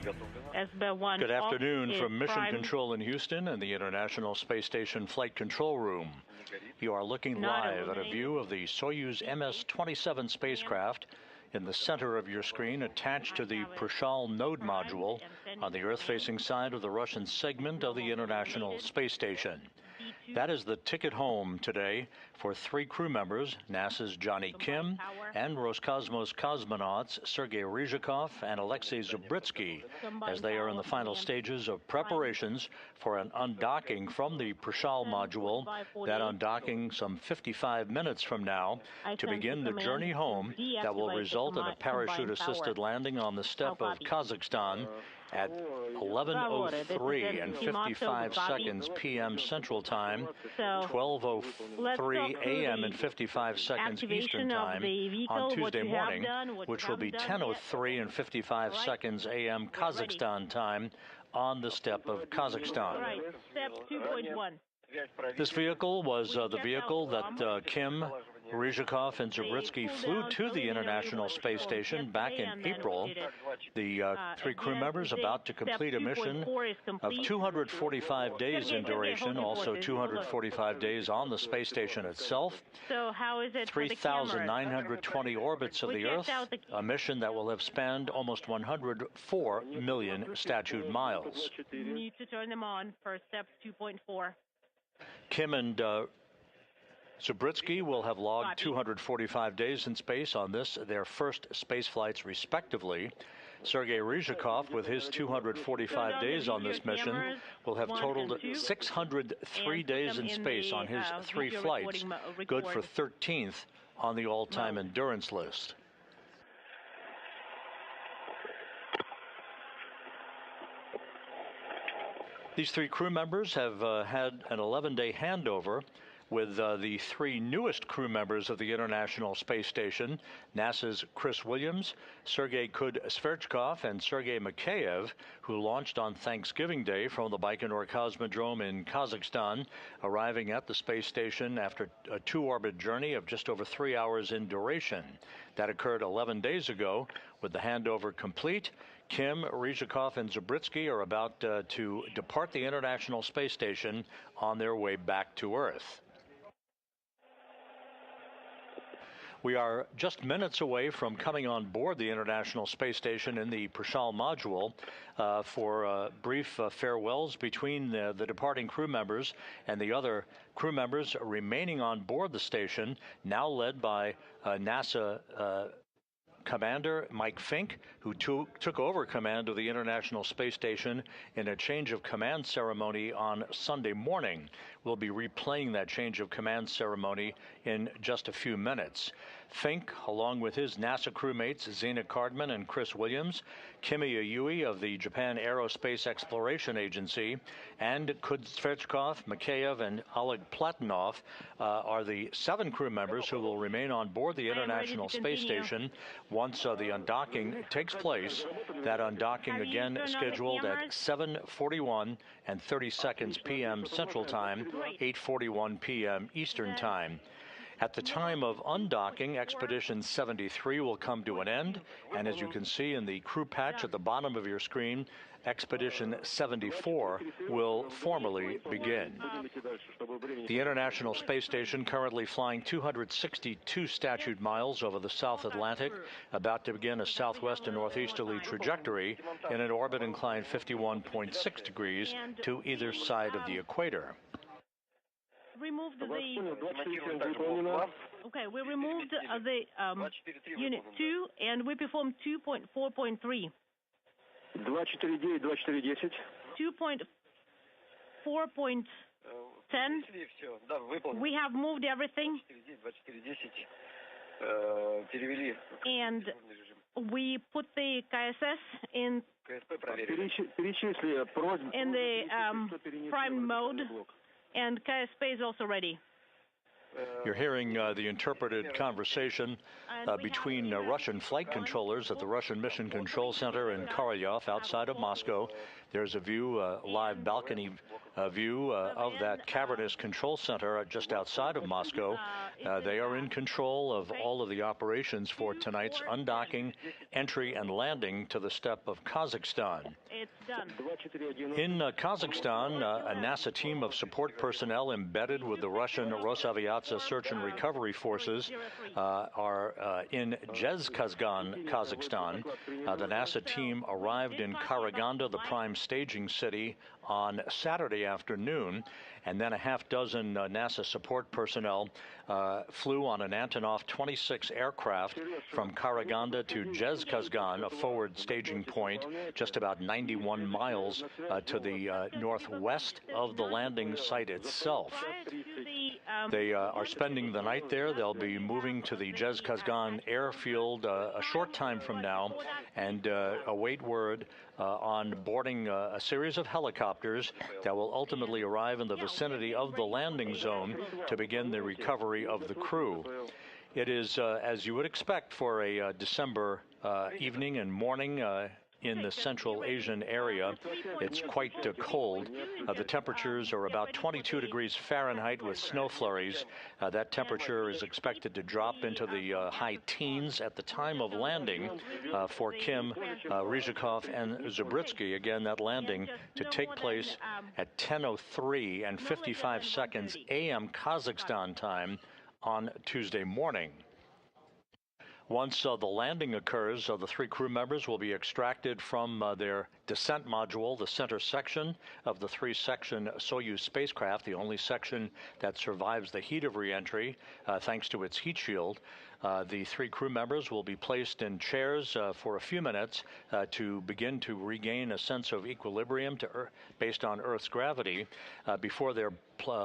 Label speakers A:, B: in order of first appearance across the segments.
A: Good afternoon from Mission Control in Houston and the International Space Station Flight Control Room. You are looking live at a view of the Soyuz MS-27 spacecraft in the center of your screen, attached to the Prishal node module on the Earth-facing side of the Russian segment of the International Space Station. That is the ticket home today for three crew members, NASA's Jonny Kim and Roscosmos cosmonauts Sergei Ryzhikov and Alexei Zubritsky, as they are in the final stages of preparations for an undocking from the Prishal module, that undocking some 55 minutes from now, to begin the journey home that will result in a parachute-assisted landing on the steppe of Kazakhstan at 11:03 and 55 seconds p.m. Central Time, 12:03 a.m. and 55 seconds Eastern Time on Tuesday morning, which will be 10:03 and 55 seconds a.m. Kazakhstan Time on the steppe of Kazakhstan.
B: Right, step 2.1.
A: This vehicle was the vehicle that Kim, Ryzhikov, and Zubritsky flew to the International Space Station back in April. The three crew members about to complete a mission of 245 days in duration, also 245 days on the space station itself, 3,920 orbits of the Earth, a mission that will have spanned almost 104 million statute miles.
B: You need to turn them on for step 2.4.
A: Kim and Zubritsky will have logged 245 days in space on this, their first space flights respectively. Sergei Ryzhikov, with his 245 days on this mission, will have totaled 603 days in space on his three flights, good for 13th on the all-time endurance list. These three crew members have had an 11-day handover with the three newest crew members of the International Space Station, NASA's Chris Williams, Sergei Sverchkov, and Sergei Mikheyev, who launched on Thanksgiving Day from the Baikonur Cosmodrome in Kazakhstan, arriving at the space station after a two-orbit journey of just over 3 hours in duration. That occurred 11 days ago. With the handover complete, Kim, Ryzhikov, and Zubritsky are about to depart the International Space Station on their way back to Earth. We are just minutes away from coming on board the International Space Station in the Prishal module for brief farewells between the departing crew members and the other crew members remaining on board the station, now led by NASA Commander Mike Fink, who took over command of the International Space Station in a change of command ceremony on Sunday morning. We'll be replaying that change of command ceremony in just a few minutes. Fink, along with his NASA crewmates Zena Cardman and Chris Williams, Kimi Ayui of the Japan Aerospace Exploration Agency, and Sverchkov, Mikheyev, and Oleg Platonov are the 7 crew members who will remain on board the International Space Station once the undocking takes place. That undocking again scheduled at 7:41 and 30 seconds p.m. Central Time, 8:41 p.m. Eastern Time. At the time of undocking, Expedition 73 will come to an end, and as you can see in the crew patch at the bottom of your screen, Expedition 74 will formally begin. The International Space Station currently flying 262 statute miles over the South Atlantic, about to begin a southwest and northeasterly trajectory in an orbit inclined 51.6 degrees to either side of the equator.
B: Removed the we removed the unit 2 and we performed 2.4.3. 2.4.10. We have moved everything and we put the KSS in the prime mode, and KSP is also ready.
A: You're hearing the interpreted conversation between Russian flight controllers at the Russian Mission Control Center in Korolyov outside of Moscow. There's a view, live balcony view of that cavernous control center just outside of Moscow. They are in control of all of the operations for tonight's undocking, entry, and landing to the steppe of Kazakhstan.
B: It's done.
A: In Kazakhstan, a NASA team of support personnel embedded with the Russian Rosaviatsa search and recovery forces are in Zhezkazgan, Kazakhstan. The NASA team arrived in Karaganda, the prime staging city, on Saturday afternoon, and then a half dozen NASA support personnel flew on an Antonov 26 aircraft from Karaganda to Zhezkazgan, a forward staging point just about 91 miles to the northwest of the landing site itself. They are spending the night there. They'll be moving to the Zhezkazgan airfield a short time from now and await word on boarding a series of helicopters that will ultimately arrive in the vicinity of the landing zone to begin the recovery of the crew. It is, as you would expect for a December evening and morning in the Central Asian area. It's quite cold. The temperatures are about 22 degrees Fahrenheit with snow flurries. That temperature is expected to drop into the high teens at the time of landing for Kim, Ryzhikov, and Zabritsky. Again, that landing to take place at 10:03 and 55 seconds a.m. Kazakhstan time on Tuesday morning. Once the landing occurs, the three crew members will be extracted from their descent module, the center section of the three-section Soyuz spacecraft, the only section that survives the heat of reentry thanks to its heat shield. The three crew members will be placed in chairs for a few minutes to begin to regain a sense of equilibrium based on Earth's gravity before they're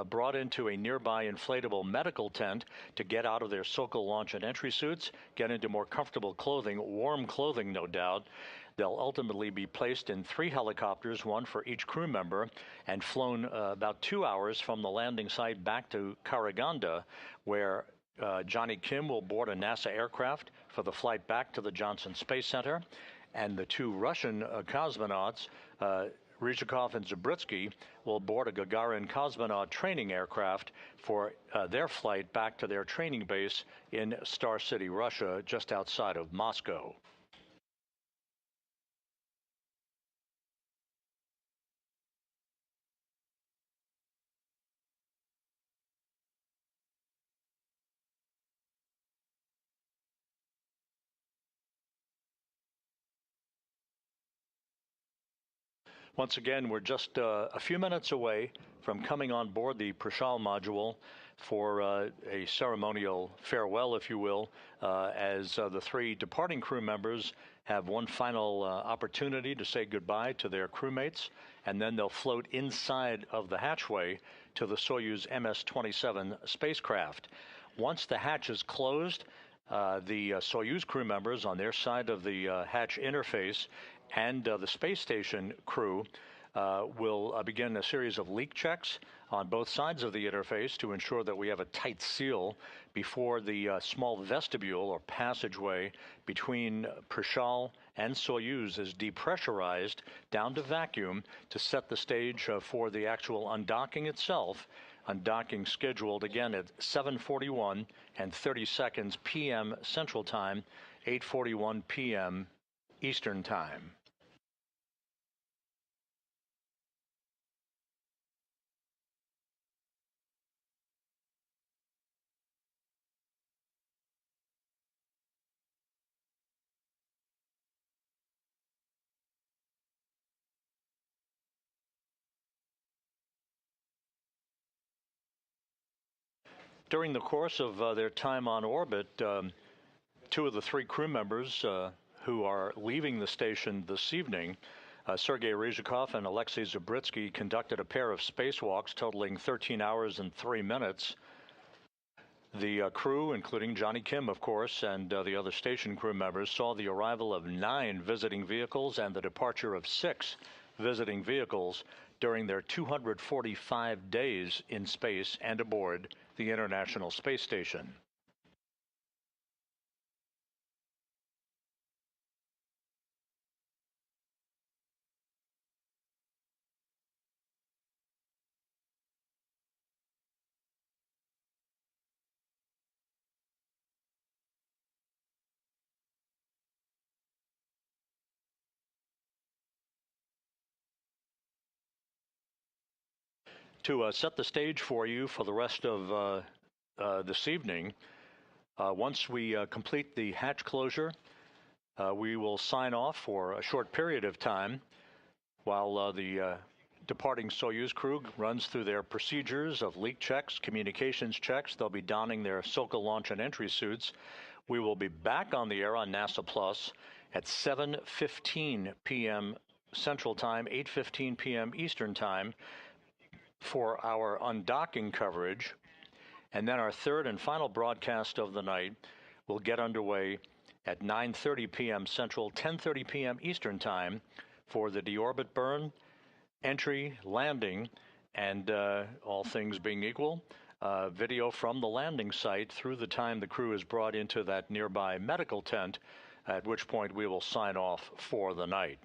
A: brought into a nearby inflatable medical tent to get out of their Sokol launch and entry suits, get into more comfortable clothing, warm clothing, no doubt. They'll ultimately be placed in 3 helicopters, one for each crew member, and flown about 2 hours from the landing site back to Karaganda, where Jonny Kim will board a NASA aircraft for the flight back to the Johnson Space Center, and the 2 Russian cosmonauts, Ryzhikov and Zabritsky, will board a Gagarin cosmonaut training aircraft for their flight back to their training base in Star City, Russia, just outside of Moscow. Once again, we're just a few minutes away from coming on board the Prishal module for a ceremonial farewell, if you will, as the 3 departing crew members have one final opportunity to say goodbye to their crewmates, and then they'll float inside of the hatchway to the Soyuz MS-27 spacecraft. Once the hatch is closed, the Soyuz crew members on their side of the hatch interface and the space station crew will begin a series of leak checks on both sides of the interface to ensure that we have a tight seal before the small vestibule or passageway between Prishal and Soyuz is depressurized down to vacuum to set the stage for the actual undocking itself. Undocking scheduled again at 7:41 and 30 seconds p.m. Central Time, 8:41 p.m. Eastern Time. During the course of their time on orbit, 2 of the 3 crew members who are leaving the station this evening, Sergei Ryzhikov and Alexei Zabritsky, conducted a pair of spacewalks totaling 13 hours and 3 minutes. The crew, including Jonny Kim, of course, and the other station crew members, saw the arrival of 9 visiting vehicles and the departure of 6 visiting vehicles during their 245 days in space and aboard the International Space Station. To set the stage for you for the rest of this evening, once we complete the hatch closure, we will sign off for a short period of time while the departing Soyuz crew runs through their procedures of leak checks, communications checks. They'll be donning their Soka launch and entry suits. We will be back on the air on NASA Plus at 7:15 p.m. Central Time, 8:15 p.m. Eastern Time for our undocking coverage. And then our third and final broadcast of the night will get underway at 9:30 p.m. Central, 10:30 p.m. Eastern Time for the deorbit burn, entry, landing, and all things being equal, video from the landing site through the time the crew is brought into that nearby medical tent, at which point we will sign off for the night.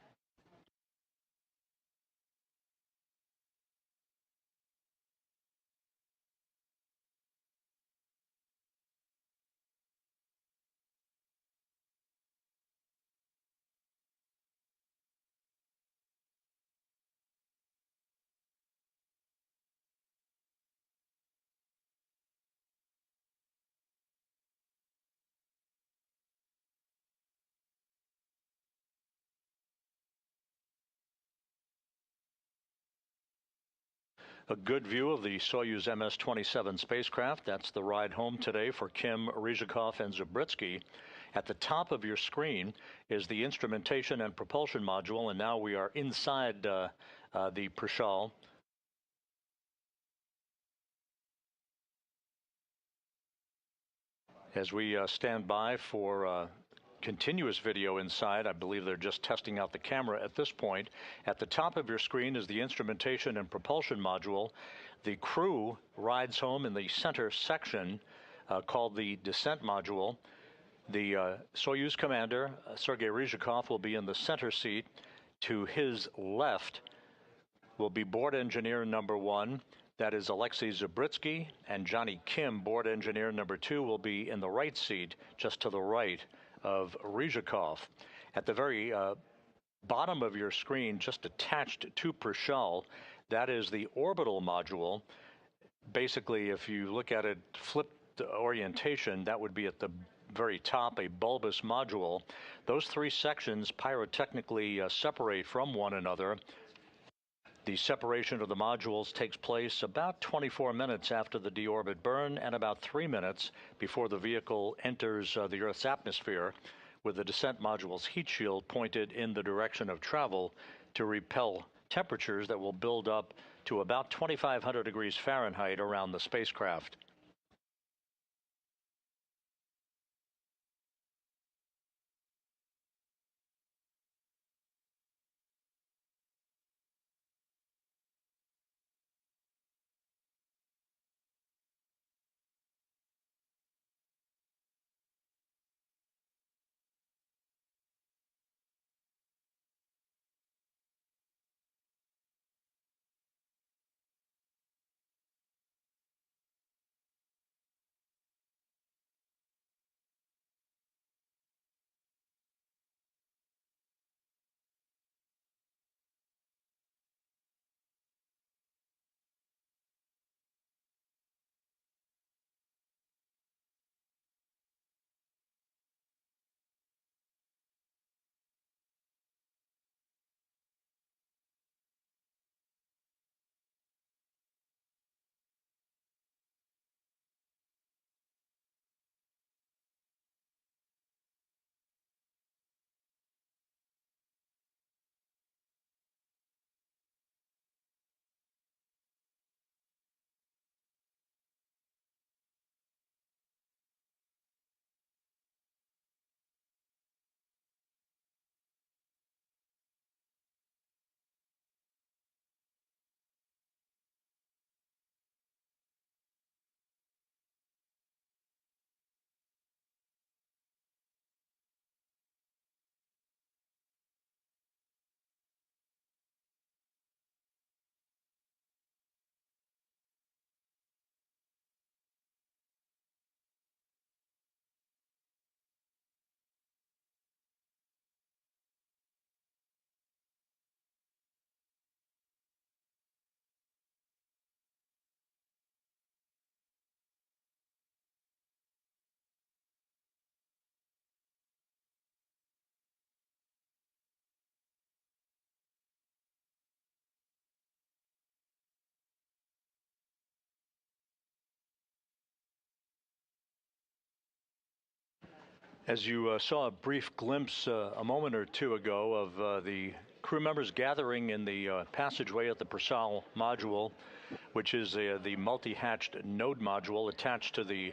A: A good view of the Soyuz MS-27 spacecraft. That's the ride home today for Kim, Ryzhikov, and Zabritsky. At the top of your screen is the instrumentation and propulsion module, and now we are inside the Prishal. As we stand by for continuous video inside, I believe they're just testing out the camera at this point. At the top of your screen is the instrumentation and propulsion module. The crew rides home in the center section called the descent module. The Soyuz commander, Sergei Ryzhikov, will be in the center seat. To his left will be board engineer number 1. That is Alexei Zabritsky, and Jonny Kim, board engineer number 2, will be in the right seat, just to the right of Ryzhikov. At the very bottom of your screen, just attached to Prishal, that is the orbital module. Basically, if you look at it flipped orientation, that would be at the very top, a bulbous module. Those three sections pyrotechnically separate from one another. The separation of the modules takes place about 24 minutes after the deorbit burn and about 3 minutes before the vehicle enters the Earth's atmosphere, with the descent module's heat shield pointed in the direction of travel to repel temperatures that will build up to about 2,500 degrees Fahrenheit around the spacecraft. As you saw a brief glimpse a moment or two ago of the crew members gathering in the passageway at the Prasal module, which is the multi-hatched node module attached to the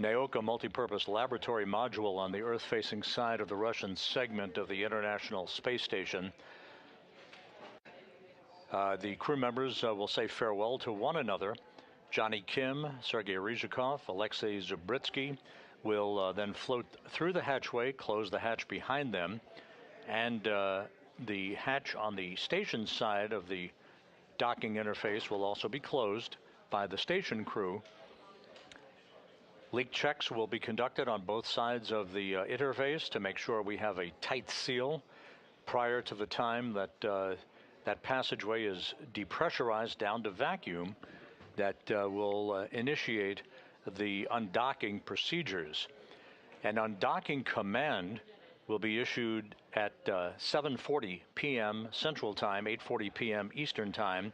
A: Naoka multipurpose laboratory module on the Earth-facing side of the Russian segment of the International Space Station. The crew members will say farewell to one another. Jonny Kim, Sergei Ryzhikov, Alexei Zubritsky will then float through the hatchway, close the hatch behind them, and the hatch on the station side of the docking interface will also be closed by the station crew. Leak checks will be conducted on both sides of the interface to make sure we have a tight seal prior to the time that that passageway is depressurized down to vacuum that will initiate the undocking procedures. An undocking command will be issued at 7:40 p.m. Central Time, 8:40 p.m. Eastern Time.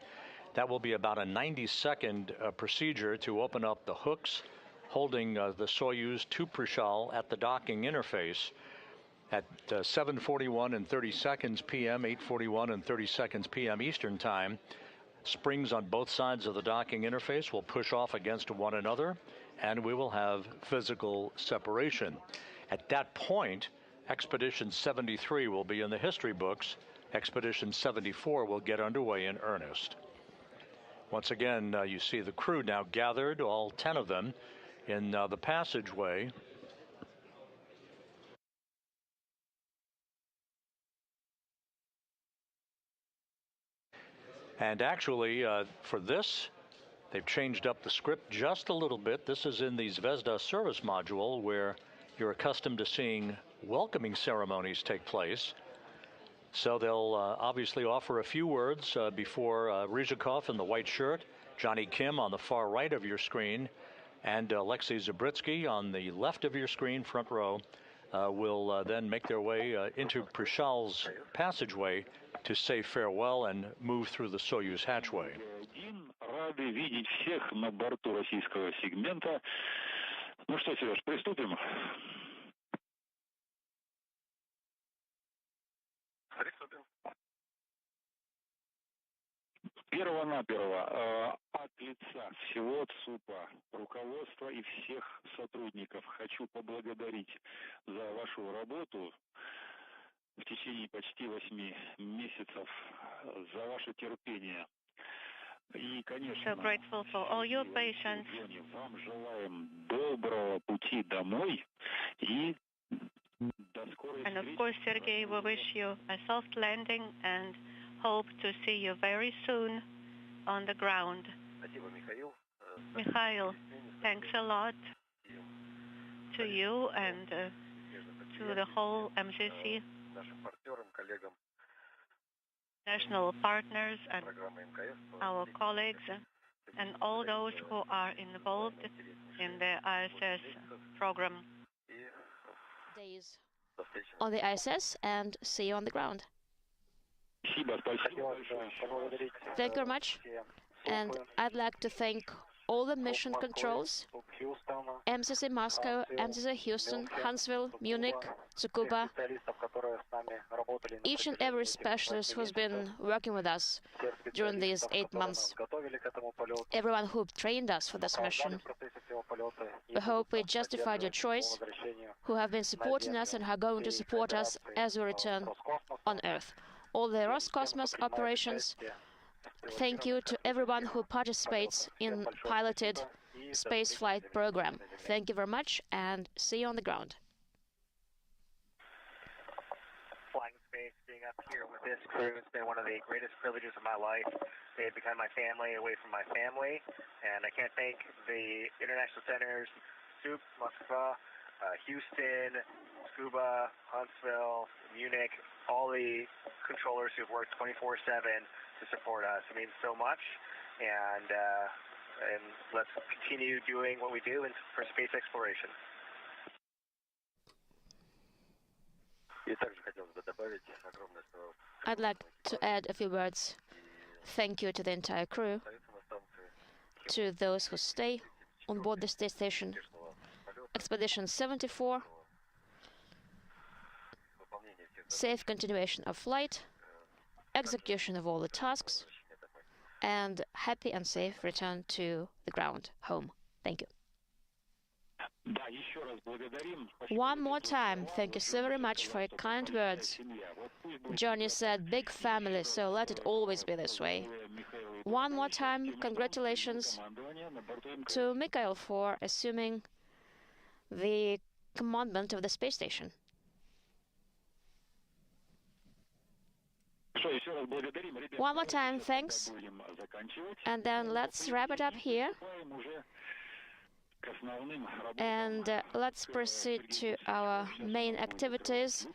A: That will be about a 90-second procedure to open up the hooks holding the Soyuz to Prishal at the docking interface. At 7:41 and 30 seconds p.m., 8:41 and 30 seconds p.m. Eastern Time, springs on both sides of the docking interface will push off against one another, and we will have physical separation. At that point, Expedition 73 will be in the history books. Expedition 74 will get underway in earnest. Once again, you see the crew now gathered, all 10 of them, in the passageway. And actually, for this, they've changed up the script just a little bit. This is in the Zvezda service module, where you're accustomed to seeing welcoming ceremonies take place. So they'll obviously offer a few words before Ryzhikov in the white shirt, Jonny Kim on the far right of your screen, and Alexei Zubritsky on the left of your screen, front row, will then make their way into Prishal's passageway to say farewell and move through the Soyuz hatchway.
C: Рады видеть всех на борту российского сегмента. Ну что, Сереж, приступим? Приступим. Перво-наперво от лица всего ЦУПа, руководства и всех сотрудников хочу поблагодарить за вашу работу в течение почти 8 месяцев, за ваше терпение. И, конечно,
B: so grateful for all your patience.
C: Вам желаем доброго пути домой и до скорой
B: And of course, Sergei, we wish you a soft landing and hope to see you very soon on the ground. Mikhail, thanks a lot to you and to the whole MCC, national partners and our colleagues and all those who are involved in the ISS program.
D: Days on the ISS and see you on the ground. Thank you very much. And I'd like to thank all the mission controls, MCC Moscow, MCC Houston, Huntsville, Munich, Tsukuba, each and every specialist who's been working with us during these 8 months, everyone who trained us for this mission. We hope we justified your choice, who have been supporting us and who are going to support us as we return on Earth. All the Roscosmos operations, thank you to everyone who participates in piloted spaceflight program. Thank you very much and see you on the ground.
E: Flying space, being up here with this crew has been one of the greatest privileges of my life. They've become my family away from my family, and I can't thank the international centers, SUP, Moskva, Houston, Tsukuba, Huntsville, Munich, all the controllers who've worked 24/7 to support us. It means so much, and let's continue doing what we do for space exploration.
D: I'd like to add a few words. Thank you to the entire crew, to those who stay on board the space station. Expedition 74 safe continuation of flight, execution of all the tasks, and happy and safe return to the ground, home. Thank you. One more time, thank you so very much for your kind words. Jonny said, big family, so let it always be this way. One more time, congratulations to Mikhail for assuming the commandment of the space station. One more time, thanks. And then let's wrap it up here. And let's proceed to our main activities.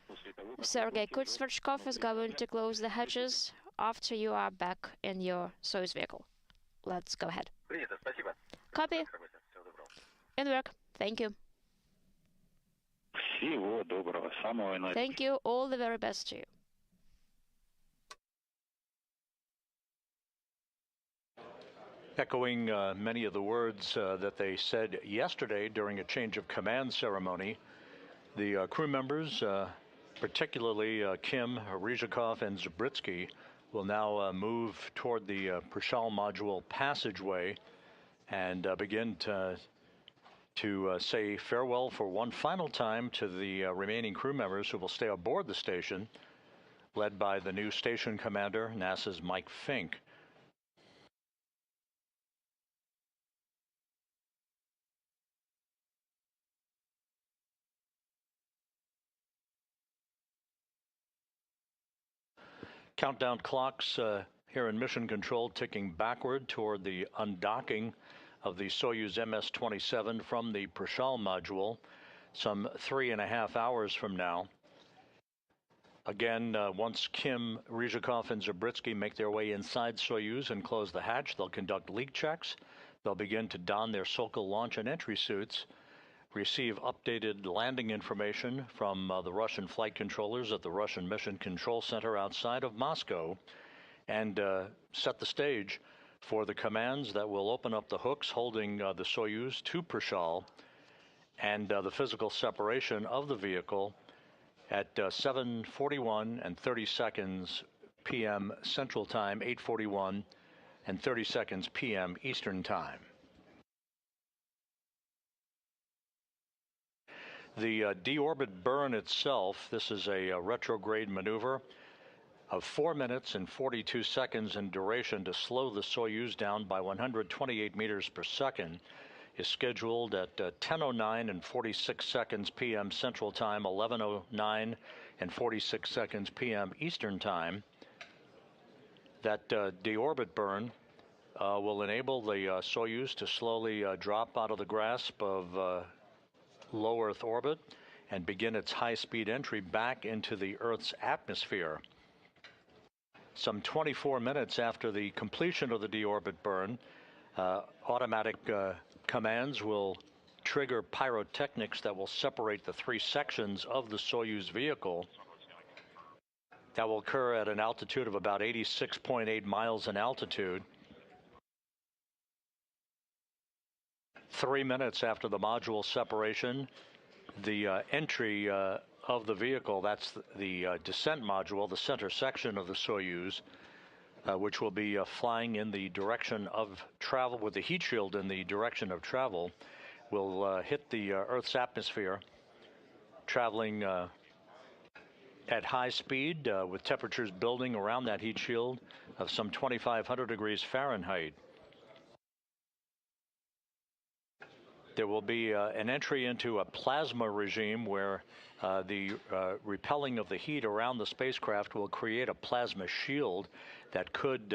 D: Sergei Kutsverchkov is going to close the hatches after you are back in your Soyuz vehicle. Let's go ahead. Copy. In work. Thank you. Thank you. All the very best to you.
A: Echoing many of the words that they said yesterday during a change of command ceremony, the crew members, particularly Kim, Ryzhikov, and Zabritsky, will now move toward the Prishal module passageway and begin to say farewell for one final time to the remaining crew members who will stay aboard the station, led by the new station commander, NASA's Mike Fink. Countdown clocks here in Mission Control ticking backward toward the undocking of the Soyuz MS-27 from the Prishal module some 3.5 hours from now. Again, once Kim, Ryzhikov, and Zabritsky make their way inside Soyuz and close the hatch, they'll conduct leak checks. They'll begin to don their Sokol launch and entry suits, receive updated landing information from the Russian flight controllers at the Russian Mission Control Center outside of Moscow, and set the stage for the commands that will open up the hooks holding the Soyuz to Prishal and the physical separation of the vehicle at 7:41 and 30 seconds p.m. Central Time, 8:41 and 30 seconds p.m. Eastern Time. The deorbit burn itself, this is a retrograde maneuver of 4 minutes and 42 seconds in duration to slow the Soyuz down by 128 meters per second, is scheduled at 10:09 and 46 seconds p.m. Central Time, 11:09 and 46 seconds p.m. Eastern Time. That deorbit burn will enable the Soyuz to slowly drop out of the grasp of low Earth orbit and begin its high-speed entry back into the Earth's atmosphere. Some 24 minutes after the completion of the deorbit burn, automatic commands will trigger pyrotechnics that will separate the three sections of the Soyuz vehicle. That will occur at an altitude of about 86.8 miles in altitude. 3 minutes after the module separation, the entry of the vehicle, that's the descent module, the center section of the Soyuz, which will be flying in the direction of travel with the heat shield in the direction of travel, will hit the Earth's atmosphere, traveling at high speed with temperatures building around that heat shield of some 2,500 degrees Fahrenheit. There will be an entry into a plasma regime where the repelling of the heat around the spacecraft will create a plasma shield that could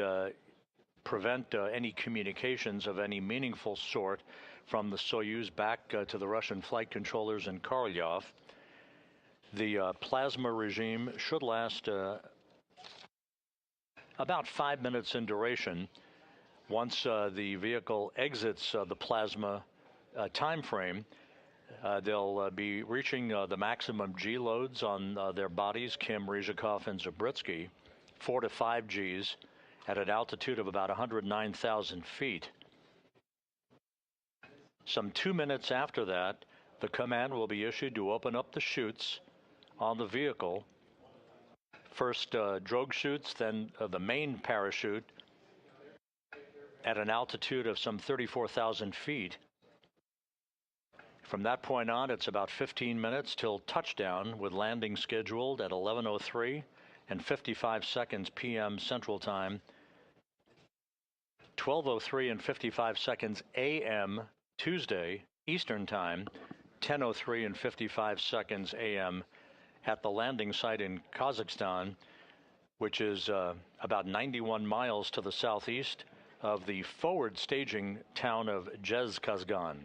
A: prevent any communications of any meaningful sort from the Soyuz back to the Russian flight controllers in Korolyov. The plasma regime should last about 5 minutes in duration. Once the vehicle exits the plasma time frame, they'll be reaching the maximum G loads on their bodies, Kim, Ryzhikov, and Zabritsky, 4 to 5 Gs at an altitude of about 109,000 feet. Some 2 minutes after that, the command will be issued to open up the chutes on the vehicle First drogue chutes, then the main parachute at an altitude of some 34,000 feet. From that point on, it's about 15 minutes till touchdown, with landing scheduled at 11:03 and 55 seconds p.m. Central Time, 12:03 and 55 seconds a.m. Tuesday Eastern Time, 10:03 and 55 seconds a.m. at the landing site in Kazakhstan, which is about 91 miles to the southeast of the forward staging town of Zhezkazgan.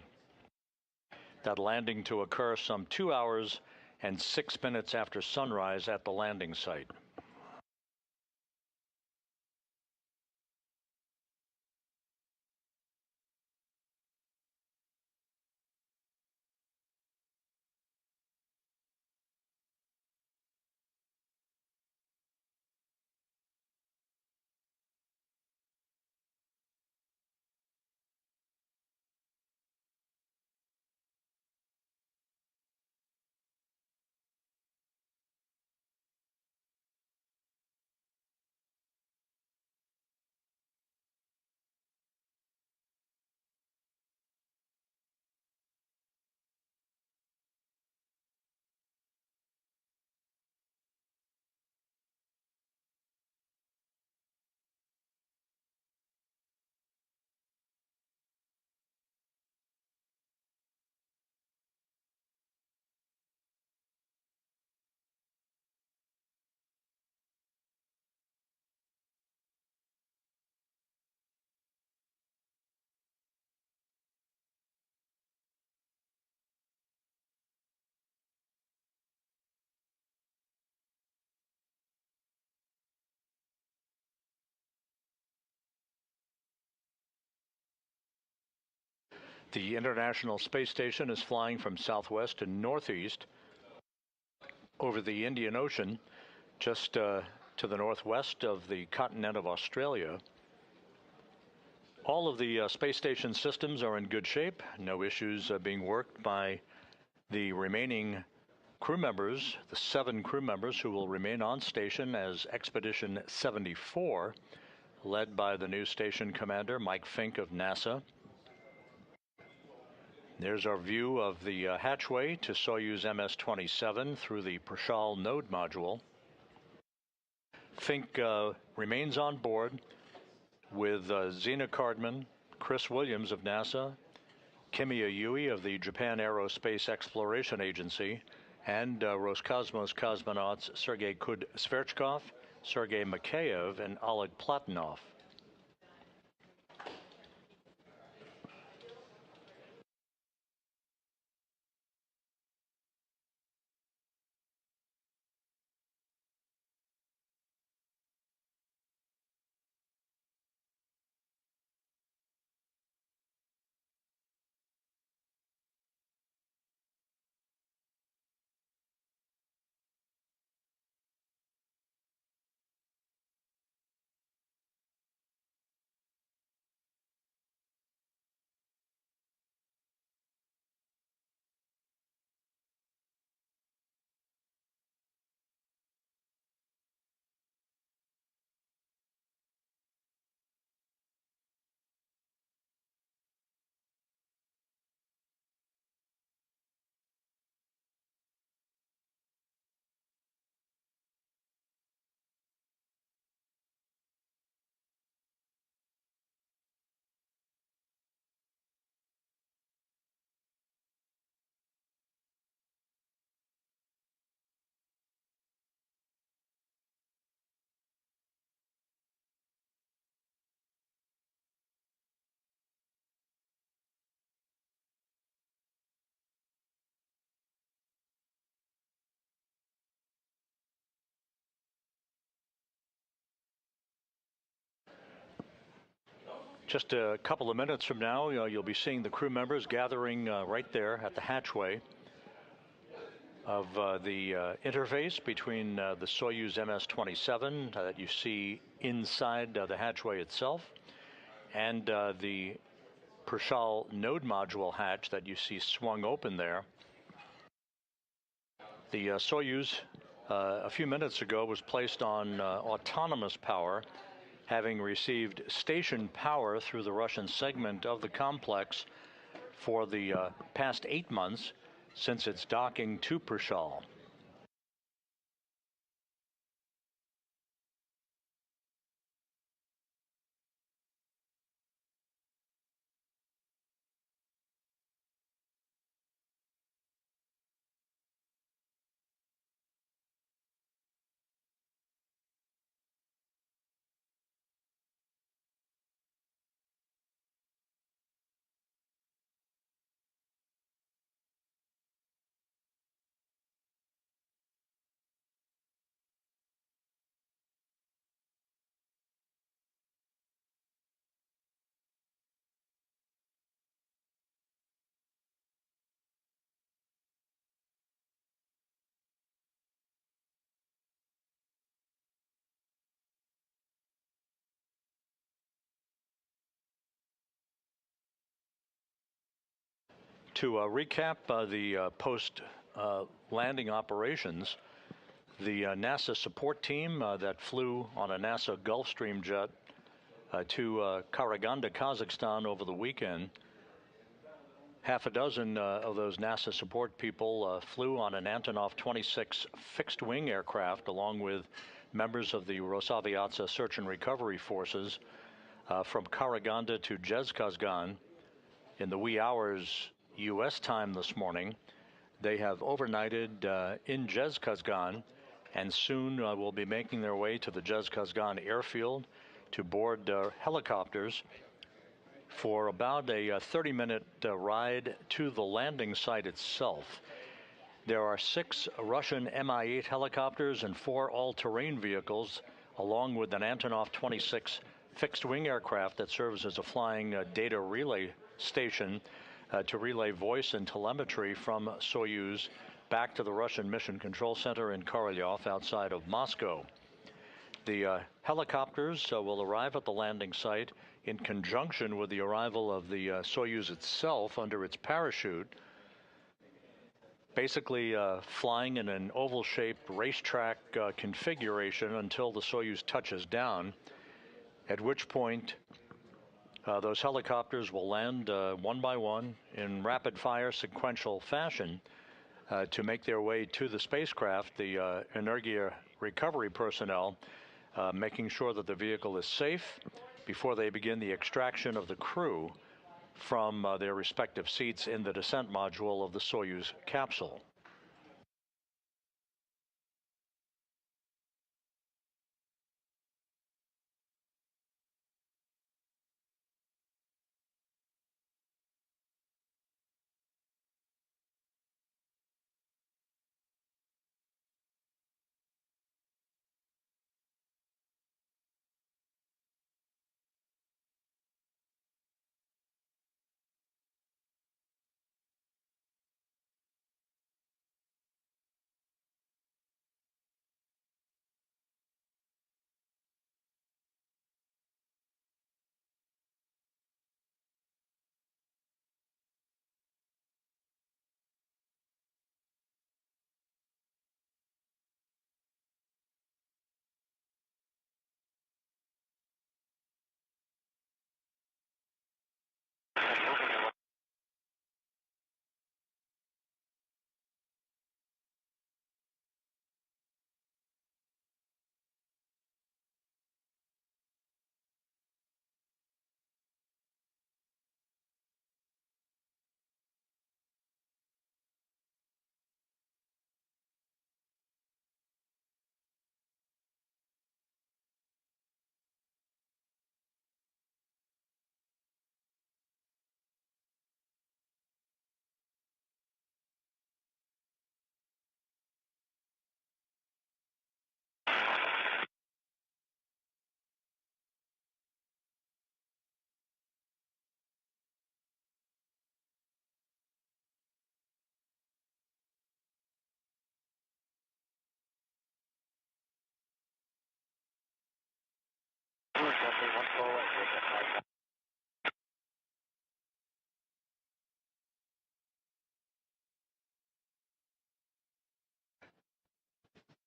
A: That landing to occur some 2 hours and 6 minutes after sunrise at the landing site. The International Space Station is flying from southwest to northeast over the Indian Ocean, just to the northwest of the continent of Australia. All of the space station systems are in good shape. No issues being worked by the remaining crew members, the 7 crew members who will remain on station as Expedition 74, led by the new station commander, Mike Fink of NASA. There's our view of the hatchway to Soyuz MS-27 through the Prashal node module. Fink remains on board with Zena Cardman, Chris Williams of NASA, Kimiya Yui of the Japan Aerospace Exploration Agency, and Roscosmos cosmonauts Sergei Kud-Sverchkov, Sergei Mikheyev, and Oleg Platonov. Just a couple of minutes from now, you'll be seeing the crew members gathering right there at the hatchway of the interface between the Soyuz MS-27 that you see inside the hatchway itself and the Prashal node module hatch that you see swung open there. The Soyuz a few minutes ago was placed on autonomous power, having received station power through the Russian segment of the complex for the past 8 months since its docking to Prishal. To recap the post-landing operations, the NASA support team that flew on a NASA Gulfstream jet to Karaganda, Kazakhstan over the weekend, half a dozen of those NASA support people flew on an Antonov 26 fixed-wing aircraft along with members of the Rosaviatsa search and recovery forces from Karaganda to Zhezkazgan in the wee hours U.S. time this morning. They have overnighted in Zhezkazgan and soon will be making their way to the Zhezkazgan airfield to board helicopters for about a 30-minute ride to the landing site itself. There are 6 Russian Mi-8 helicopters and 4 all-terrain vehicles, along with an Antonov 26 fixed-wing aircraft that serves as a flying data relay station to relay voice and telemetry from Soyuz back to the Russian Mission Control Center in Korolyov outside of Moscow. The helicopters will arrive at the landing site in conjunction with the arrival of the Soyuz itself under its parachute, basically flying in an oval-shaped racetrack configuration until the Soyuz touches down, at which point those helicopters will land one by one in rapid-fire sequential fashion to make their way to the spacecraft. The Energia recovery personnel making sure that the vehicle is safe before they begin the extraction of the crew from their respective seats in the descent module of the Soyuz capsule.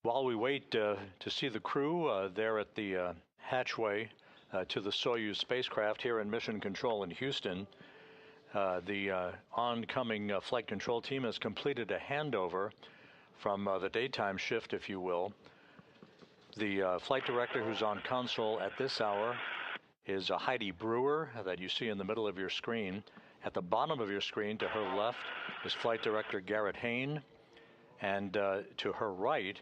A: While we wait to see the crew there at the hatchway to the Soyuz spacecraft here in Mission Control in Houston, the oncoming flight control team has completed a handover from the daytime shift, if you will. The flight director who's on console at this hour is Heidi Brewer, that you see in the middle of your screen. At the bottom of your screen to her left is Flight Director Garrett Hain, and to her right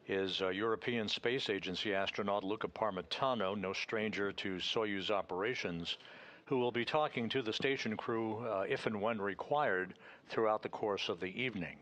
A: is European Space Agency astronaut Luca Parmitano, no stranger to Soyuz operations, who will be talking to the station crew if and when required throughout the course of the evening.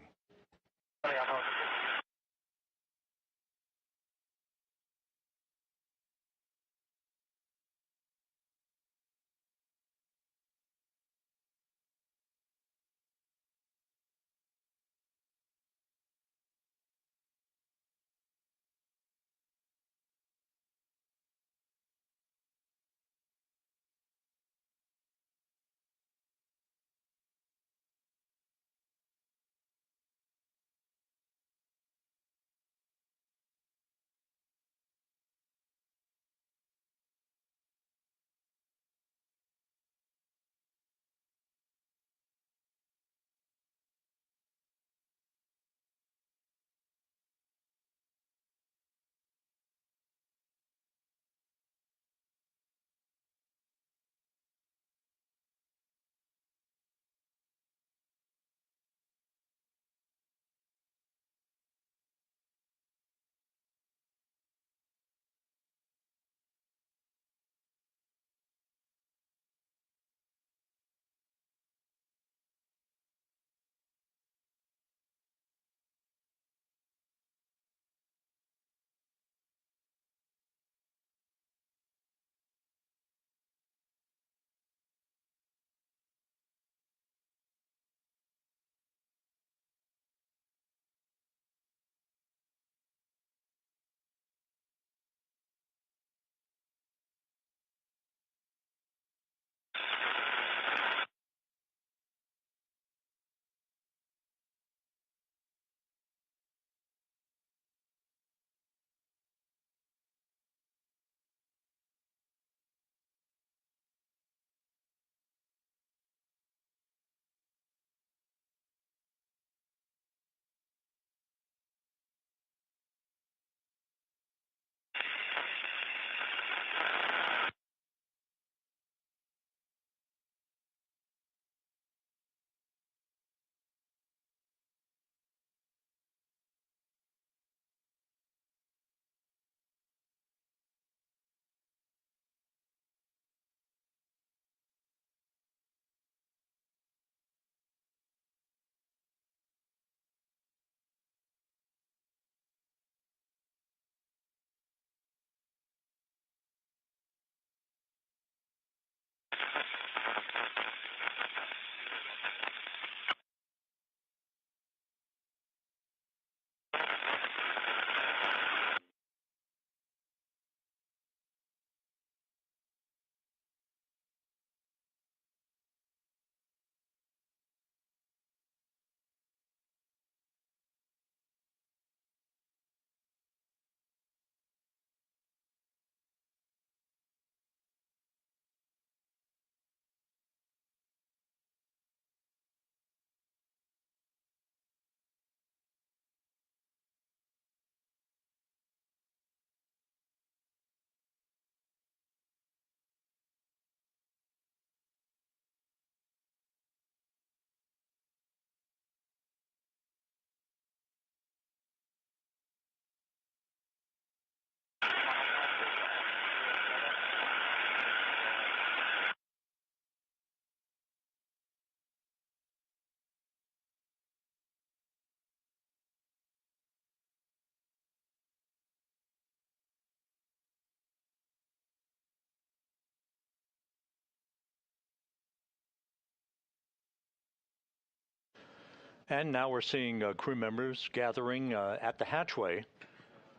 A: And now we're seeing crew members gathering at the hatchway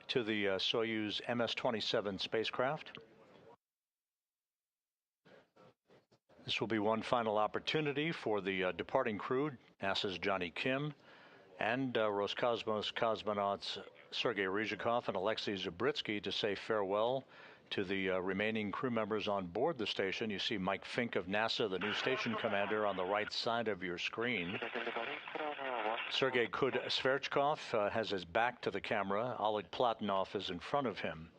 A: to the Soyuz MS-27 spacecraft. This will be one final opportunity for the departing crew, NASA's Jonny Kim and Roscosmos cosmonauts Sergei Ryzhikov and Alexei Zabritsky to say farewell to the remaining crew members on board the station. You see Mike Fink of NASA, the new station commander, on the right side of your screen. Sergei Sverchkov has his back to the camera. Oleg Platonov is in front of him.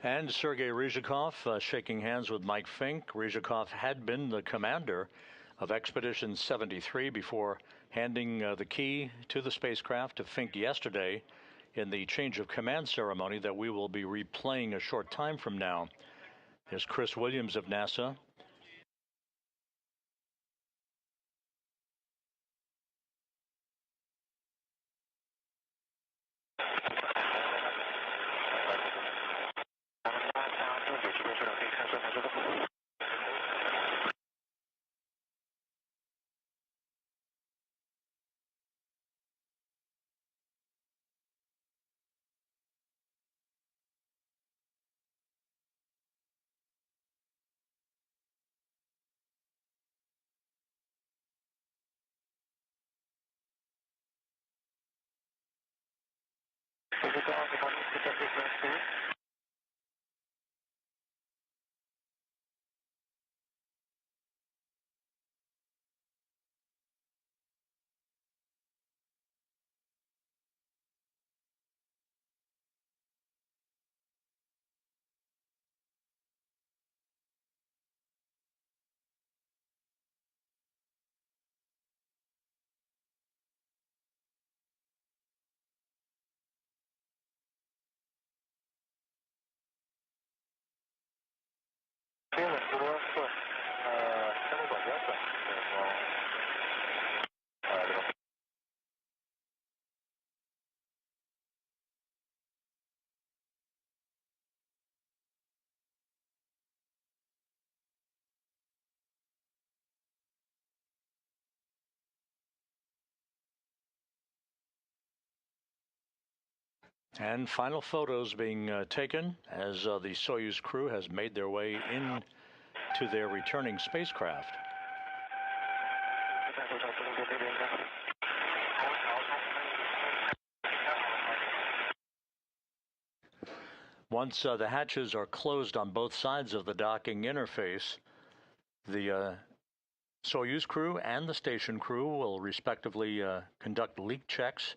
A: And Sergei Ryzhikov shaking hands with Mike Fink. Ryzhikov had been the commander of Expedition 73 before handing the key to the spacecraft to Fink yesterday in the change of command ceremony that we will be replaying a short time from now. There's Chris Williams of NASA. And final photos being taken as the Soyuz crew has made their way into their returning spacecraft. Once the hatches are closed on both sides of the docking interface, the Soyuz crew and the station crew will respectively conduct leak checks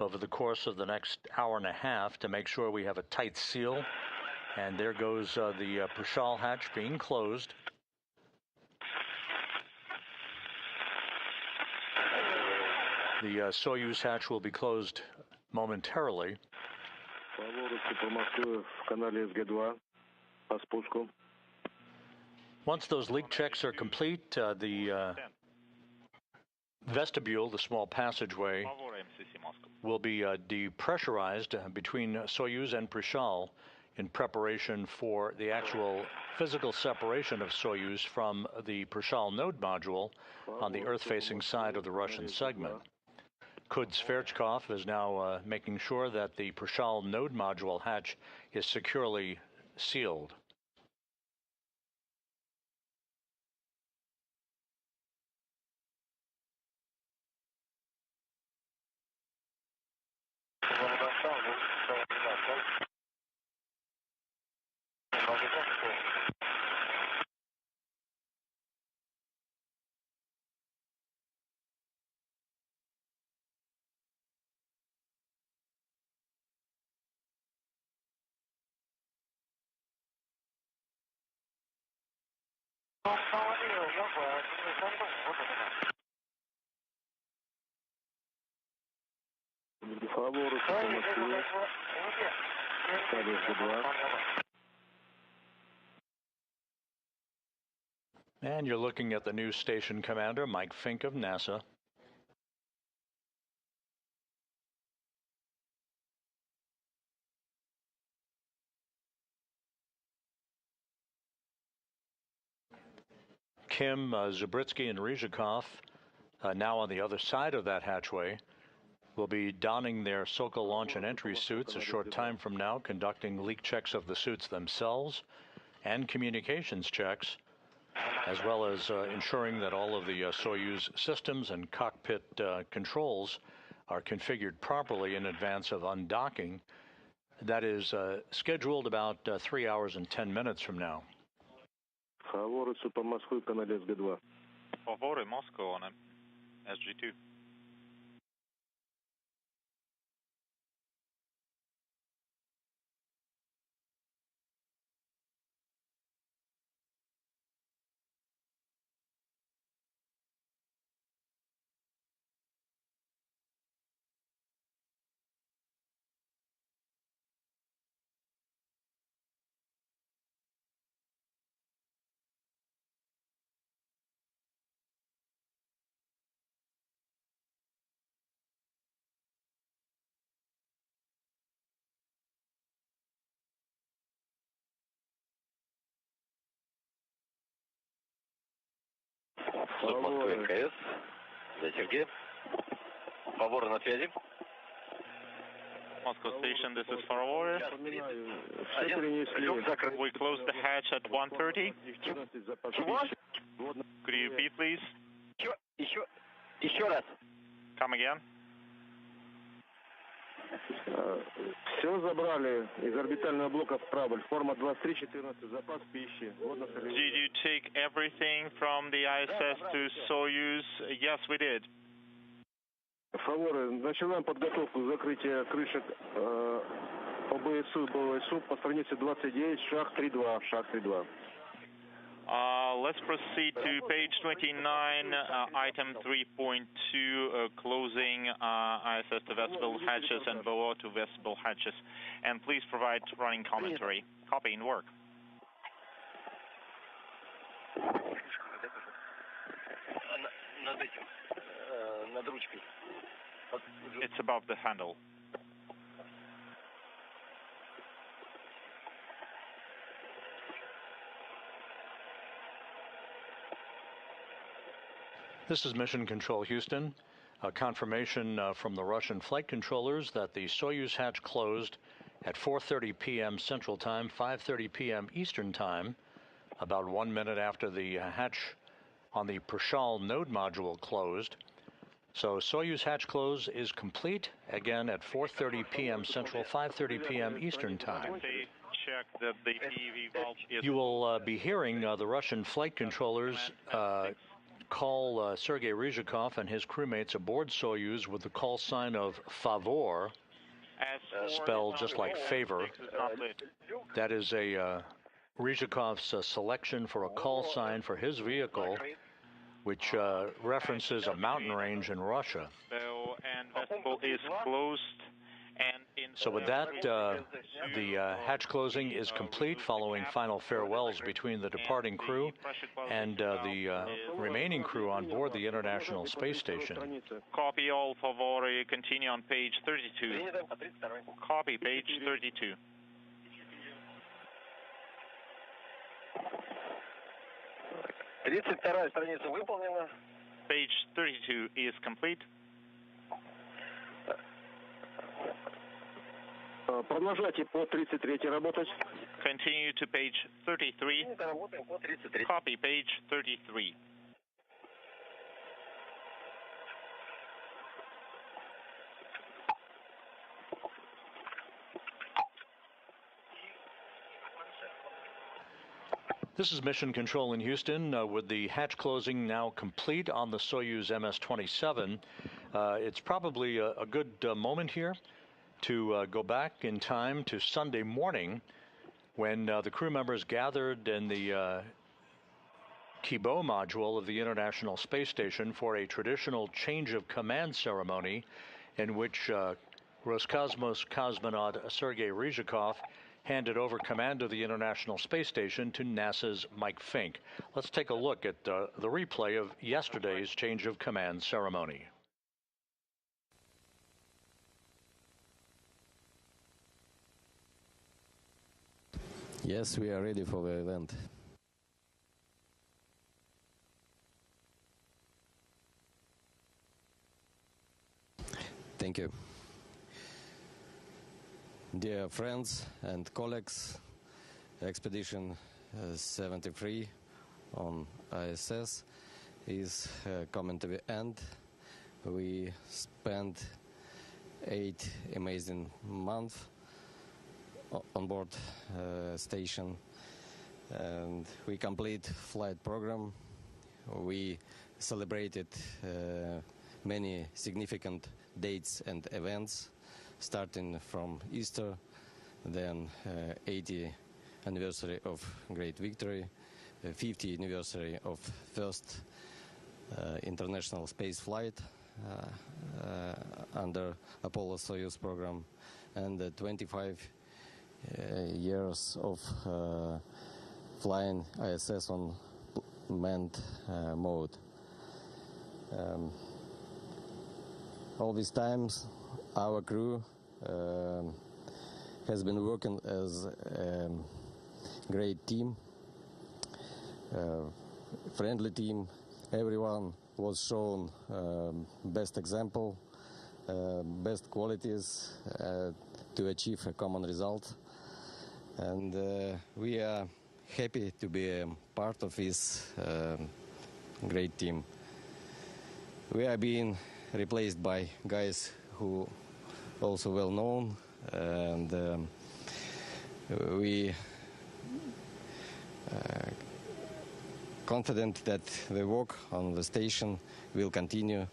A: over the course of the next hour and a half to make sure we have a tight seal. And there goes the Prishal hatch being closed. The Soyuz hatch will be closed momentarily. Once those leak checks are complete, the vestibule, the small passageway, will be depressurized between Soyuz and Prishal in preparation for the actual physical separation of Soyuz from the Prishal node module on the Earth-facing side of the Russian segment. Sverchkov is now making sure that the Prishal node module hatch is securely sealed. And you're looking at the new station commander, Mike Fink of NASA. Kim, Zabritsky, and Ryzhikov, now on the other side of that hatchway, will be donning their Sokol launch and entry suits a short time from now, conducting leak checks of the suits themselves and communications checks, as well as ensuring that all of the Soyuz systems and cockpit controls are configured properly in advance of undocking. That is scheduled about 3 hours and 10 minutes from now.
F: Фаворы по Москве, канале СГ-2.
G: Фаворы, Moscow on SG2.
F: Москвы МКС. Сергей. Фаворы на связи.
G: Moscow Station, this is Faravar. We closed the hatch at 1:30. Could you repeat, please?
E: Еще раз.
G: Come again.
F: Все забрали из орбитального блока вправо. Форма 2314, запас пищи.
G: Did you take everything from the ISS to Soyuz? Yes, we did.
F: Фаворы, начинаем подготовку закрытия крышек ОБСУ, БОСУ по странице 29, шаг 3.2, шаг 3.2.
G: Let's proceed to page 29, item 3.2, closing ISS to vestibule hatches and BOO to vestibule hatches. And please provide running commentary. Copy in work. It's above the handle.
A: This is Mission Control Houston. A confirmation from the Russian flight controllers that the Soyuz hatch closed at 4:30 p.m. Central Time, 5:30 p.m. Eastern Time, about 1 minute after the hatch on the Prishal node module closed. So Soyuz hatch close is complete, again at 4:30 p.m. Central, 5:30 p.m. Eastern Time.
G: Check that the PEV valve is...
A: You will be hearing the Russian flight controllers call Sergei Ryzhikov and his crewmates aboard Soyuz with the call sign of Favor, spelled just like favor. That is a Ryzhikov's selection for a call sign for his vehicle, which references a mountain range in Russia.
G: And vestibule is closed.
A: So with that, the hatch closing is complete following final farewells between the departing crew and the remaining crew on board the International Space Station.
G: Copy all, Favori. Continue on page 32. Copy page 32. Page 32 is complete.
F: Продолжайте по 33 работать.
G: Continue to page 33. Copy page 33.
A: This is Mission Control in Houston with the hatch closing now complete on the Soyuz MS-27. It's probably a good moment here to go back in time to Sunday morning when the crew members gathered in the Kibo module of the International Space Station for a traditional change of command ceremony in which Roscosmos cosmonaut Sergei Ryzhikov handed over command of the International Space Station to NASA's Mike Fink. Let's take a look at the replay of yesterday's change of command ceremony.
H: Yes, we are ready for the event. Thank you. Dear friends and colleagues, Expedition 73 on ISS is coming to the end. We spent 8 amazing months on board station, and we complete flight program. We celebrated many significant dates and events, starting from Easter, then 80th anniversary of Great Victory, 50th anniversary of first international space flight under Apollo Soyuz program, and 25 years of flying ISS on manned mode. All these times, our crew has been working as a great team, friendly team. Everyone was shown best example, best qualities to achieve a common result. And we are happy to be a part of this great team. We are being replaced by guys who also well known, and we confident that the work on the station will continue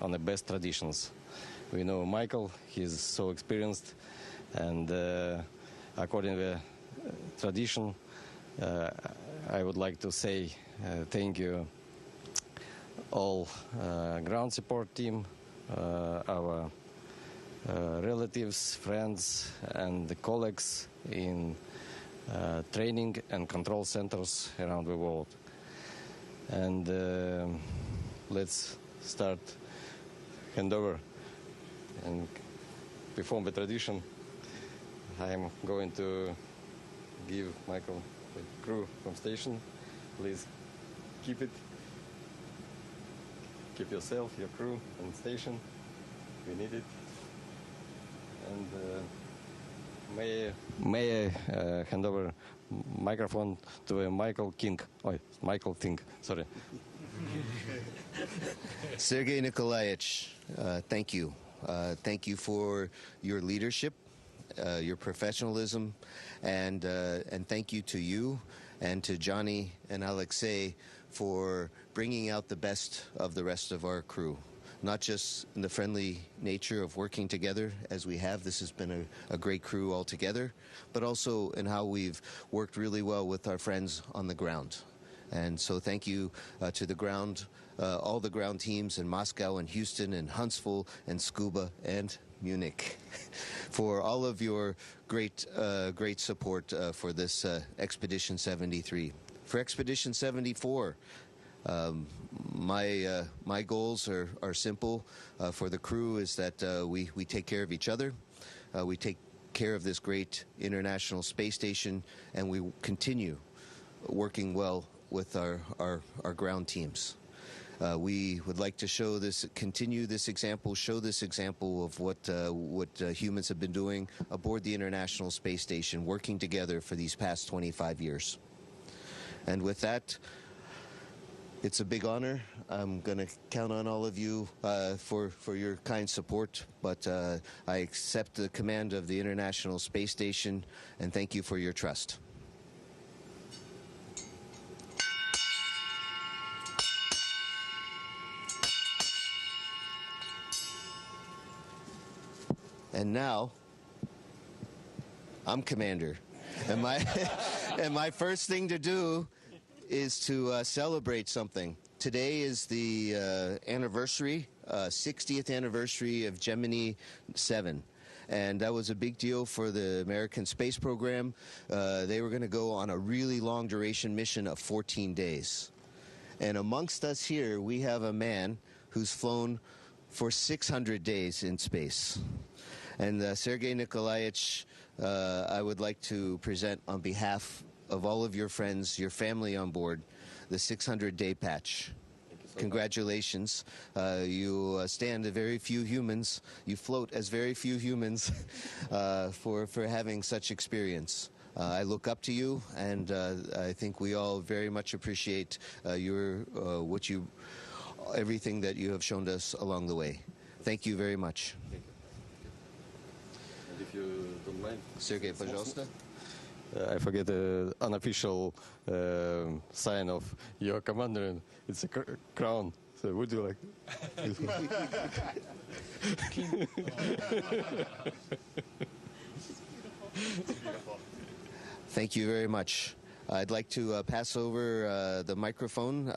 H: on the best traditions. We know Michael, he's so experienced, and according to the tradition, I would like to say thank you all ground support team, our relatives, friends, and the colleagues in training and control centers around the world. And let's start handover and perform the tradition. I am going to give Michael the crew from station. Please keep it. Keep yourself, your crew, and station. We need it. And may I hand over microphone to Michael King. Oh, Michael King. Sorry.
I: Sergei Nikolaevich, thank you. Thank you for your leadership, your professionalism, and thank you to you and to Jonny and Alexei for bringing out the best of the rest of our crew. Not just in the friendly nature of working together as we have, this has been a great crew altogether, but also in how we've worked really well with our friends on the ground. And so thank you to the ground, all the ground teams in Moscow and Houston and Huntsville and Scuba and Munich for all of your great support for this Expedition 73. For Expedition 74, my goals are simple for the crew, is that we take care of each other, we take care of this great International Space Station, and we continue working well with our ground teams. We would like to show this, continue this example, show this example of what humans have been doing aboard the International Space Station, working together for these past 25 years. And with that, it's a big honor. I'm going to count on all of you for your kind support, but I accept the command of the International Space Station, and thank you for your trust. And now, I'm commander, and my first thing to do is to celebrate something. Today is the anniversary, 60th anniversary of Gemini 7. And that was a big deal for the American space program. They were going to go on a really long duration mission of 14 days. And amongst us here, we have a man who's flown for 600 days in space. And Sergei Nikolaevich, I would like to present on behalf of all of your friends, your family on board, the 600-day patch. Congratulations. You stand very few humans. You float as very few humans for having such experience. I look up to you, and I think we all very much appreciate everything that you have shown us along the way. Thank you very much.
H: And if you don't mind,
I: Sergey, пожалуйста.
H: I forget the unofficial sign of your commander. It's a crown. So would you like?
I: Thank you very much. I'd like to pass over the microphone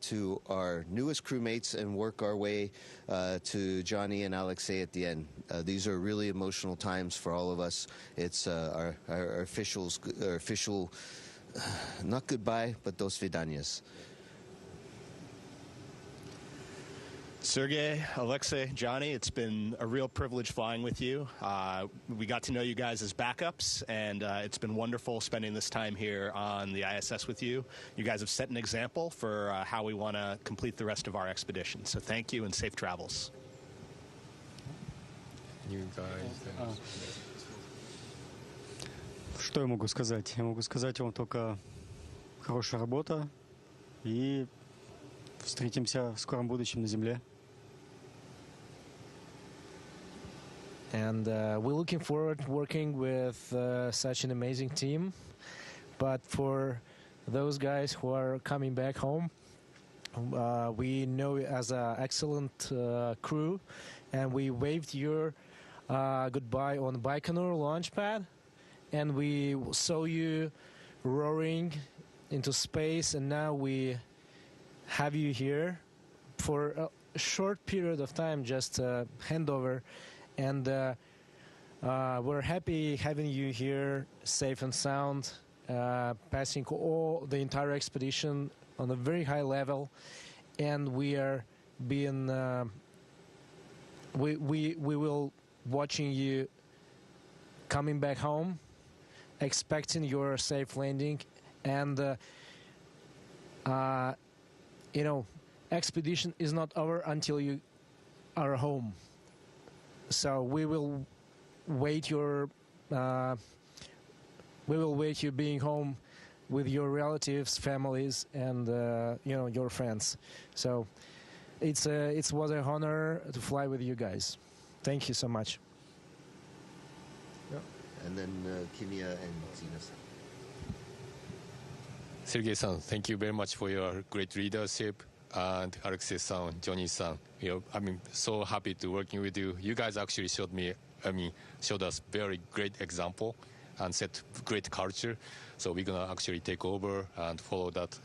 I: to our newest crewmates and work our way to Jonny and Alexei at the end. These are really emotional times for all of us. It's our official, not goodbye, but dos vidanias.
J: Sergey, Alexei, Jonny, it's been a real privilege flying with you. We got to know you guys as backups, and it's been wonderful spending this time here on the ISS with you. You guys have set an example for how we want to complete the rest of our expedition. So thank you and safe travels.
H: You guys.
K: Что я могу сказать? Я могу сказать вам только хорошая работа и встретимся в скором будущем на Земле.
L: And we're looking forward to working with such an amazing team. But for those guys who are coming back home, we know you as an excellent crew, and we waved your goodbye on Baikonur launch pad, and we saw you roaring into space, and now we have you here for a short period of time, just handover, and we're happy having you here safe and sound, passing all the entire expedition on a very high level, and we are being we will watching you coming back home, expecting your safe landing, and you know, expedition is not over until you are home. So we will wait you being home with your relatives, families, and you know, your friends. So it was an honor to fly with you guys. Thank you so much.
I: Yeah. And then Kimia and Zina-san.
M: Sergei-san, thank you very much for your great leadership, and Alexei-san, Jonny-san, I'm so happy to working with you. You guys actually showed us very great example and set great culture. So we're gonna actually take over and follow that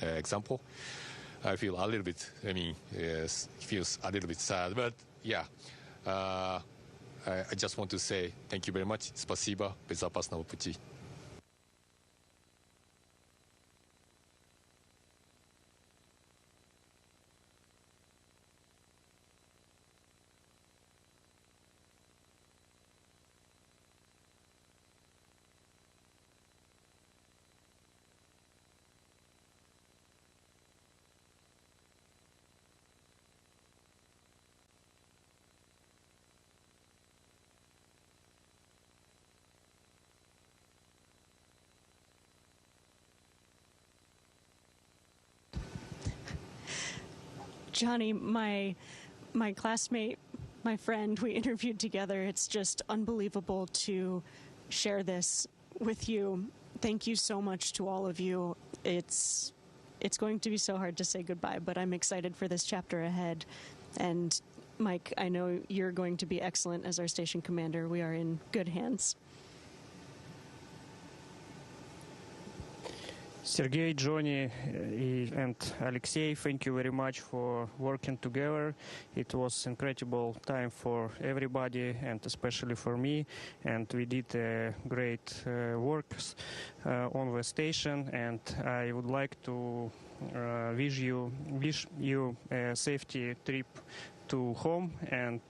M: example. I feel a little bit, feels a little bit sad, but yeah. I just want to say thank you very much. Спасибо, безопасного пути.
N: Jonny, my classmate, my friend, we interviewed together. It's just unbelievable to share this with you. Thank you so much to all of you. It's going to be so hard to say goodbye, but I'm excited for this chapter ahead. And Mike, I know you're going to be excellent as our station commander. We are in good hands.
O: Sergey, Jonny, and Alexei, thank you very much for working together. It was incredible time for everybody and especially for me. And we did great works on the station. And I would like to wish you a safety trip to home and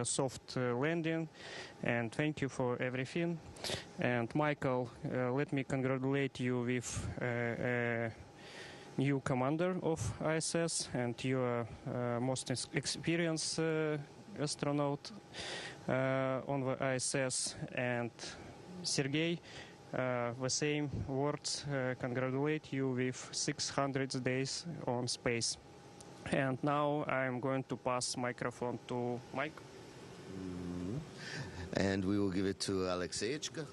O: soft landing, and thank you for everything. And Michael, let me congratulate you with new commander of ISS, and you are most experienced astronaut on the ISS. And Sergey, the same words, congratulate you with 600 days on space. And now I'm going to pass microphone to Mike.
I: And we will give it to Alexeychka.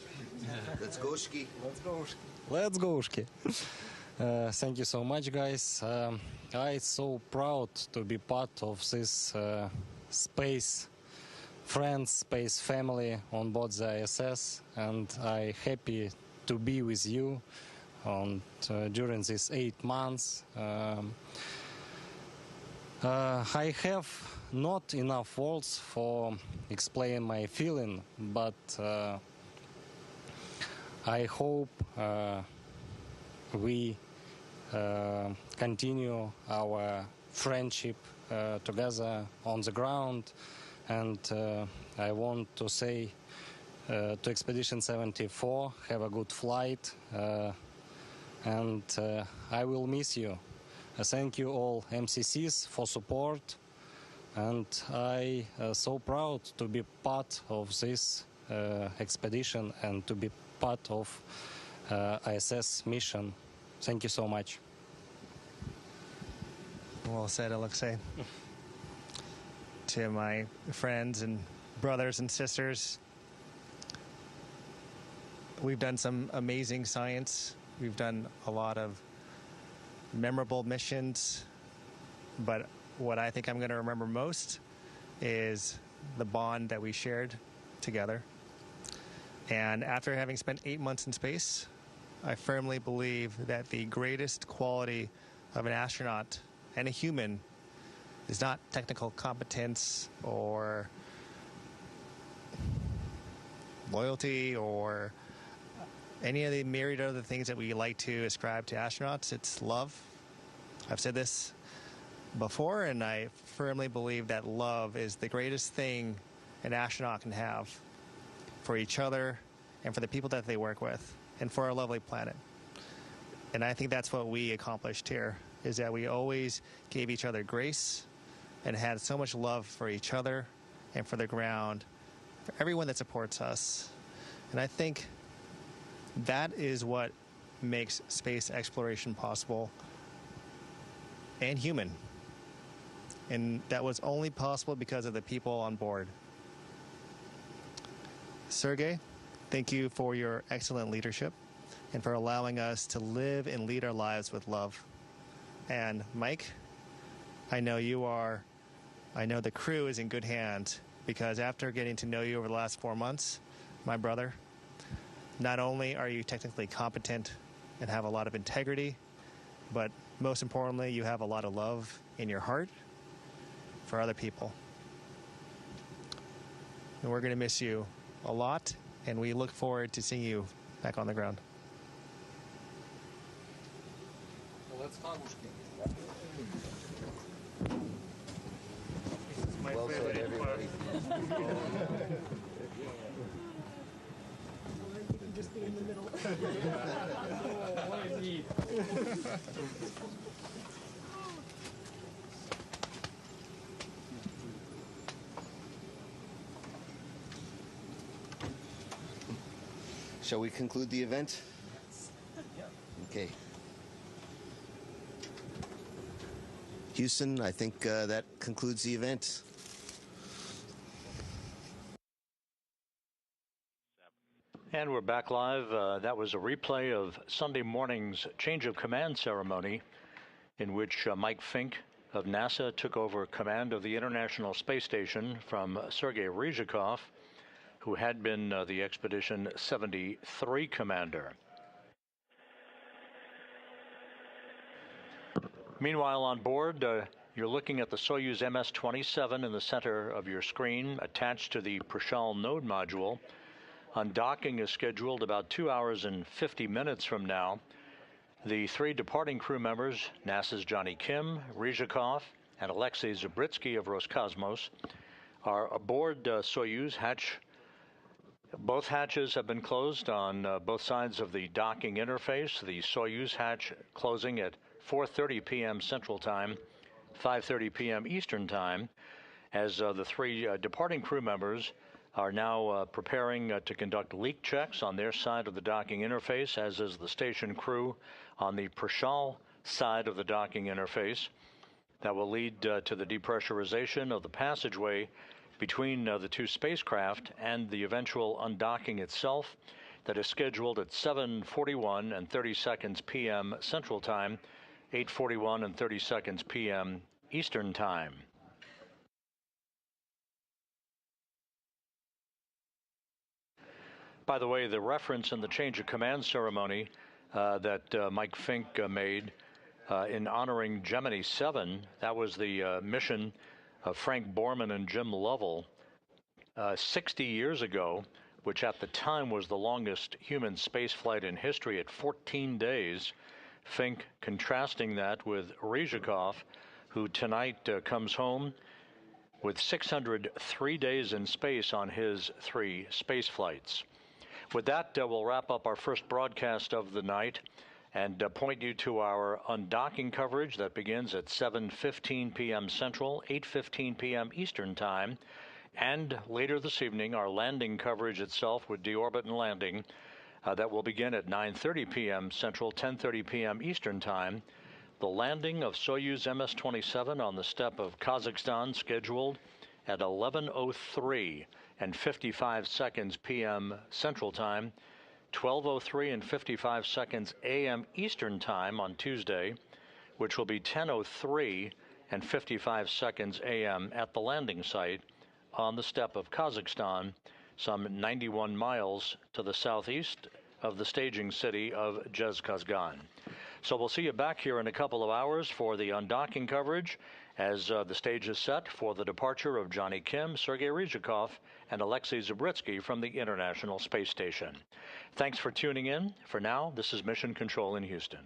I: Let's go, Shki.
P: Let's go, Shki. Thank you so much, guys. I'm so proud to be part of this space friends, space family on board the ISS, and I'm happy to be with you during these 8 months. I have not enough words for explaining my feeling, but I hope we continue our friendship together on the ground. And I want to say to Expedition 74, have a good flight, and I will miss you. Thank you all MCCs for support, and I so proud to be part of this expedition and to be part of ISS mission. Thank you so much.
Q: Well said, Alexei. To my friends and brothers and sisters, we've done some amazing science. We've done a lot of memorable missions, but what I think I'm going to remember most is the bond that we shared together. And after having spent 8 months in space, I firmly believe that the greatest quality of an astronaut and a human is not technical competence or loyalty or any of the myriad other things that we like to ascribe to astronauts. It's love. I've said this before, and I firmly believe that love is the greatest thing an astronaut can have for each other and for the people that they work with and for our lovely planet. And I think that's what we accomplished here, is that we always gave each other grace and had so much love for each other and for the ground, for everyone that supports us. And I think that is what makes space exploration possible and human. And that was only possible because of the people on board. Sergey, thank you for your excellent leadership and for allowing us to live and lead our lives with love. And Mike, I know the crew is in good hands, because after getting to know you over the last 4 months, my brother, not only are you technically competent and have a lot of integrity, but most importantly, you have a lot of love in your heart for other people. And we're going to miss you a lot, and we look forward to seeing you back on the ground.
I: Well said, everybody.
O: Just be in the middle.
I: Shall we conclude the event? Okay. Houston, I think that concludes the event.
A: And we're back live. That was a replay of Sunday morning's change of command ceremony, in which Mike Fink of NASA took over command of the International Space Station from Sergei Ryzhikov, who had been the Expedition 73 commander. Meanwhile, on board, you're looking at the Soyuz MS-27 in the center of your screen, attached to the Prishal node module. Undocking is scheduled about 2 hours and 50 minutes from now. The 3 departing crew members, NASA's Jonny Kim, Ryzhikov, and Alexei Zabritsky of Roscosmos, are aboard Soyuz hatch. Both hatches have been closed on both sides of the docking interface. The Soyuz hatch closing at 4:30 p.m. Central Time, 5:30 p.m. Eastern Time, as the 3 departing crew members are now preparing to conduct leak checks on their side of the docking interface, as is the station crew on the Prishal side of the docking interface. That will lead to the depressurization of the passageway between the 2 spacecraft and the eventual undocking itself, that is scheduled at 7:41 and 30 seconds p.m. Central Time, 8:41 and 30 seconds p.m. Eastern Time. By the way, the reference in the change of command ceremony that Mike Fink made in honoring Gemini 7, that was the mission of Frank Borman and Jim Lovell 60 years ago, which at the time was the longest human spaceflight in history at 14 days. Fink contrasting that with Ryzhikov, who tonight comes home with 603 days in space on his 3 space flights. With that, we'll wrap up our first broadcast of the night and point you to our undocking coverage that begins at 7:15 p.m. Central, 8:15 p.m. Eastern Time, and later this evening, our landing coverage itself with deorbit and landing that will begin at 9:30 p.m. Central, 10:30 p.m. Eastern Time. The landing of Soyuz MS-27 on the steppe of Kazakhstan scheduled at 11:03 and 55 seconds p.m. Central Time, 12:03 and 55 seconds a.m. Eastern Time on Tuesday, which will be 10:03 and 55 seconds a.m. at the landing site on the steppe of Kazakhstan, some 91 miles to the southeast of the staging city of Zhezkazgan. So we'll see you back here in a couple of hours for the undocking coverage as the stage is set for the departure of Jonny Kim, Sergei Ryzhikov, and Alexei Zabritsky from the International Space Station. Thanks for tuning in. For now, this is Mission Control in Houston.